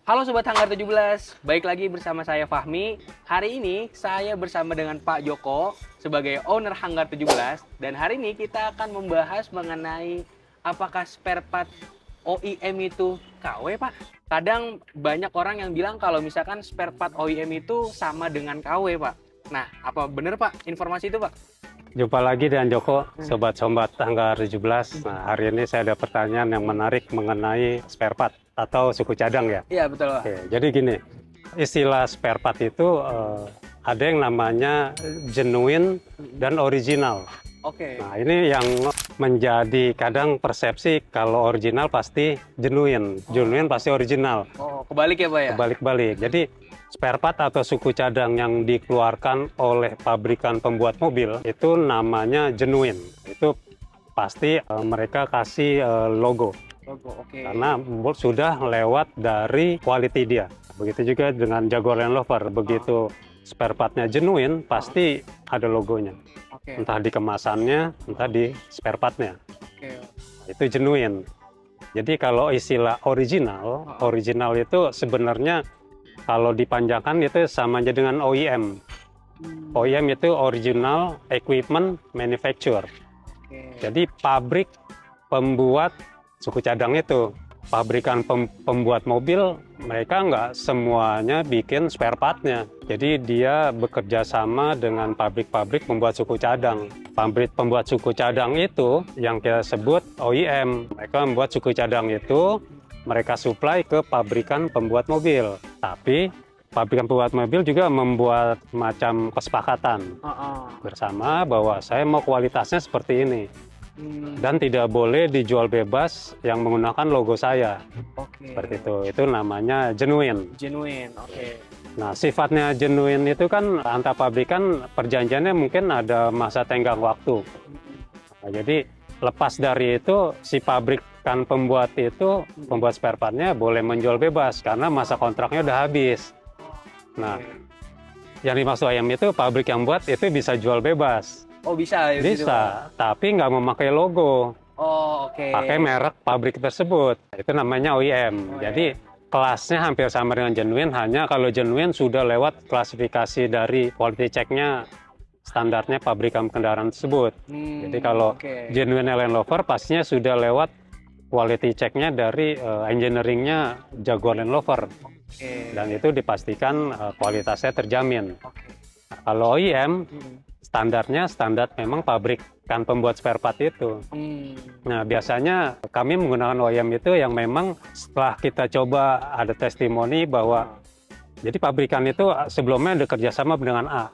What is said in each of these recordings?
Halo Sobat Hanggar 17, baik lagi bersama saya Fahmi. Hari ini saya bersama dengan Pak Joko sebagai owner Hanggar 17. Dan hari ini kita akan membahas mengenai apakah spare part OEM itu KW, Pak? Kadang banyak orang yang bilang kalau misalkan spare part OEM itu sama dengan KW, Pak. Nah, apa benar Pak informasi itu, Pak? Jumpa lagi dengan Joko, Sobat-Sobat Hanggar 17. Nah, hari ini saya ada pertanyaan yang menarik mengenai spare part atau suku cadang ya. Iya, betul, Pak. Oke, jadi gini, istilah spare part itu ada yang namanya genuine dan original. Oke. Nah, ini yang menjadi kadang persepsi kalau original pasti genuine, genuine pasti original. Oh, kebalik ya, Pak ya? Kebalik-balik. Jadi spare part atau suku cadang yang dikeluarkan oleh pabrikan pembuat mobil itu namanya genuine. Itu pasti mereka kasih logo. Logo, oke. Karena sudah lewat dari quality dia. Begitu juga dengan Jaguar Land Rover. Begitu spare partnya genuine, pasti ada logonya. Oke. Entah di kemasannya, entah di spare partnya. Oke. Itu genuine. Jadi kalau istilah original, original itu sebenarnya kalau dipanjangkan itu sama aja dengan OEM. OEM itu Original Equipment Manufacturer. Oke. Jadi pabrik pembuat suku cadang itu. Pabrikan pembuat mobil, mereka nggak semuanya bikin spare partnya. Jadi dia bekerja sama dengan pabrik-pabrik pembuat suku cadang. Pabrik pembuat suku cadang itu yang kita sebut OEM. Mereka membuat suku cadang itu, mereka supply ke pabrikan pembuat mobil. Tapi pabrikan pembuat mobil juga membuat macam kesepakatan bersama bahwa saya mau kualitasnya seperti ini. Dan tidak boleh dijual bebas yang menggunakan logo saya. Oke. Seperti itu namanya genuine. Genuine, oke. Nah, sifatnya genuine itu kan antar pabrikan perjanjiannya mungkin ada masa tenggang waktu. Nah, jadi lepas dari itu si pabrikan pembuat itu, pembuat spare partnya boleh menjual bebas karena masa kontraknya udah habis. Nah, yang dimaksud ayam itu pabrik yang buat itu bisa jual bebas. Oh, bisa ya? Bisa, tapi nggak memakai logo. Oh, oke. Pakai merek pabrik tersebut. Itu namanya OEM. Jadi kelasnya hampir sama dengan genuine, hanya kalau genuine sudah lewat klasifikasi dari quality check-nya, standarnya pabrikan kendaraan tersebut. Jadi kalau genuine Land Rover pastinya sudah lewat quality check-nya dari engineering-nya Jaguar Land Rover. Dan itu dipastikan kualitasnya terjamin. Nah, kalau OEM, standarnya standar memang pabrikan pembuat spare part itu. Nah, biasanya kami menggunakan OEM itu yang memang setelah kita coba ada testimoni bahwa jadi pabrikan itu sebelumnya ada kerjasama dengan A.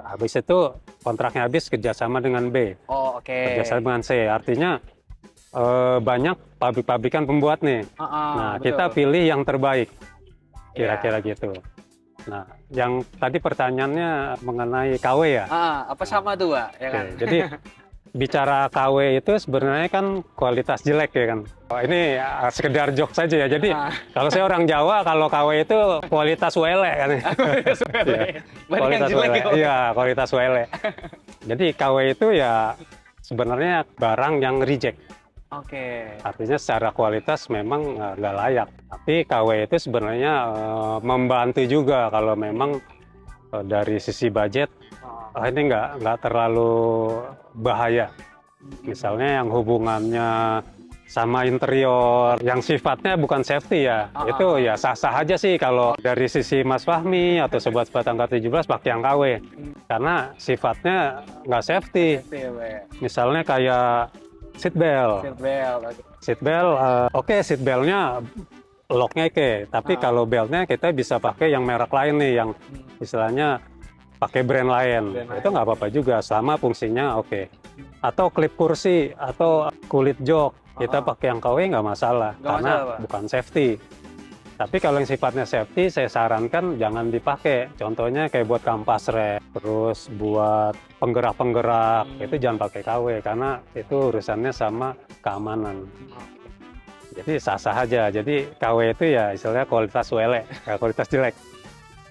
Habis itu kontraknya habis kerjasama dengan B. Oh, oke. Kerjasama dengan C. Artinya banyak pabrik-pabrikan pembuat nih. Nah, betul. kita pilih yang terbaik. Kira-kira gitu. Nah, yang tadi pertanyaannya mengenai KW ya? Apa sama tuh, Pak? Ya kan? Jadi bicara KW itu sebenarnya kan kualitas jelek ya kan. Oh, ini sekedar joke saja ya. Jadi kalau saya orang Jawa, kalau KW itu kualitas wele kan. Kualitas wele. Kualitas wele. Iya, kualitas wele. Jadi KW itu ya sebenarnya barang yang reject. Oke. Artinya secara kualitas memang nggak layak. Tapi KW itu sebenarnya membantu juga kalau memang dari sisi budget ini nggak terlalu bahaya. Misalnya yang hubungannya sama interior, yang sifatnya bukan safety ya, itu ya sah-sah aja sih kalau dari sisi Mas Fahmi atau Sobat-Sobat Hanggar 17 pakai yang KW. Karena sifatnya nggak safety. Misalnya kayak seat belt. Seat belt, oke, seat beltnya locknya tapi kalau beltnya kita bisa pakai yang merek lain nih, yang istilahnya pakai brand lain. Itu nggak apa-apa juga, selama fungsinya oke. Atau klip kursi atau kulit jok, kita pakai yang KW nggak masalah, karena bukan safety. Tapi kalau yang sifatnya safety, saya sarankan jangan dipakai. Contohnya kayak buat kampas rem, terus buat penggerak-penggerak, itu jangan pakai KW, karena itu urusannya sama keamanan. Jadi sah-sah aja. Jadi KW itu ya istilahnya kualitas wele, kualitas jelek.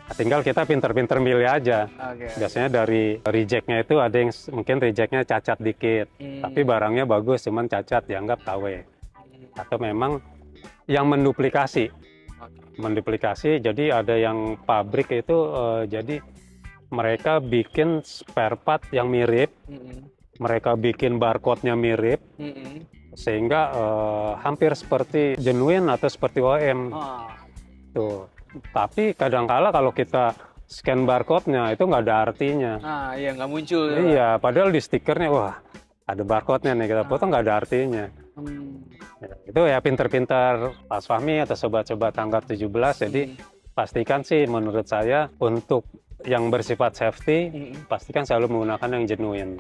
Nah, tinggal kita pinter-pinter milih aja. Biasanya dari reject-nya itu ada yang mungkin reject-nya cacat dikit, tapi barangnya bagus, cuman cacat, dianggap KW. Atau memang yang menduplikasi. menduplikasi. Jadi ada yang pabrik itu jadi mereka bikin spare part yang mirip, mereka bikin barcode-nya mirip, sehingga hampir seperti genuine atau seperti OEM. Tuh. Tapi kadangkala kalau kita scan barcode-nya itu nggak ada artinya. Iya, nggak muncul. Iya, padahal di stikernya, wah ada barcode-nya nih, kita foto nggak ada artinya. Ya, itu ya pinter-pinter Mas Fahmi atau sobat-sobat Hanggar 17, jadi pastikan sih menurut saya untuk yang bersifat safety, pastikan selalu menggunakan yang genuine.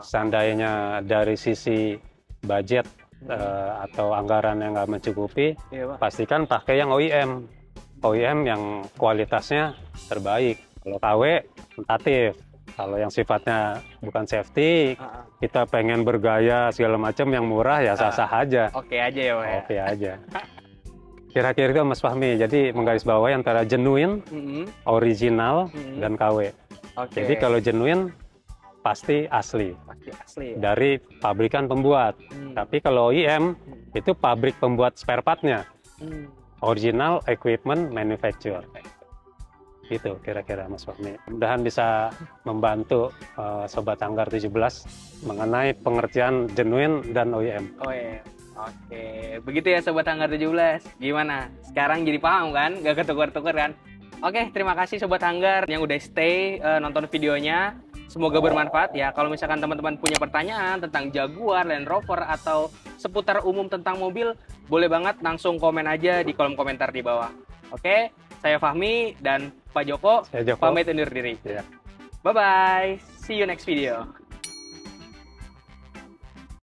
Seandainya dari sisi budget atau anggaran yang nggak mencukupi, pastikan pakai yang OEM. OEM yang kualitasnya terbaik. Kalau KW, tentatif. Kalau yang sifatnya bukan safety, kita pengen bergaya segala macam yang murah ya sah-sah aja. Oke aja ya, Pak. Oke aja. Kira-kira itu Mas Fahmi. Jadi menggarisbawahi antara genuine, original, dan KW. Jadi kalau genuine pasti asli. Pasti asli. Ya? Dari pabrikan pembuat. Tapi kalau OEM itu pabrik pembuat spare part-nya. Original equipment manufacturer. Gitu kira-kira Mas Fahmi. Mudahan bisa membantu Sobat Hanggar 17 mengenai pengertian genuine dan OEM. Oke, begitu ya Sobat Hanggar 17. Gimana? Sekarang jadi paham kan? Gak ketukar-tukar kan? Oke, terima kasih Sobat Hanggar yang udah stay nonton videonya. Semoga bermanfaat ya. Kalau misalkan teman-teman punya pertanyaan tentang Jaguar, Land Rover, atau seputar umum tentang mobil, boleh banget langsung komen aja di kolom komentar di bawah. Oke, saya Fahmi dan Pak Joko, pamit undur diri. Bye-bye, see you next video.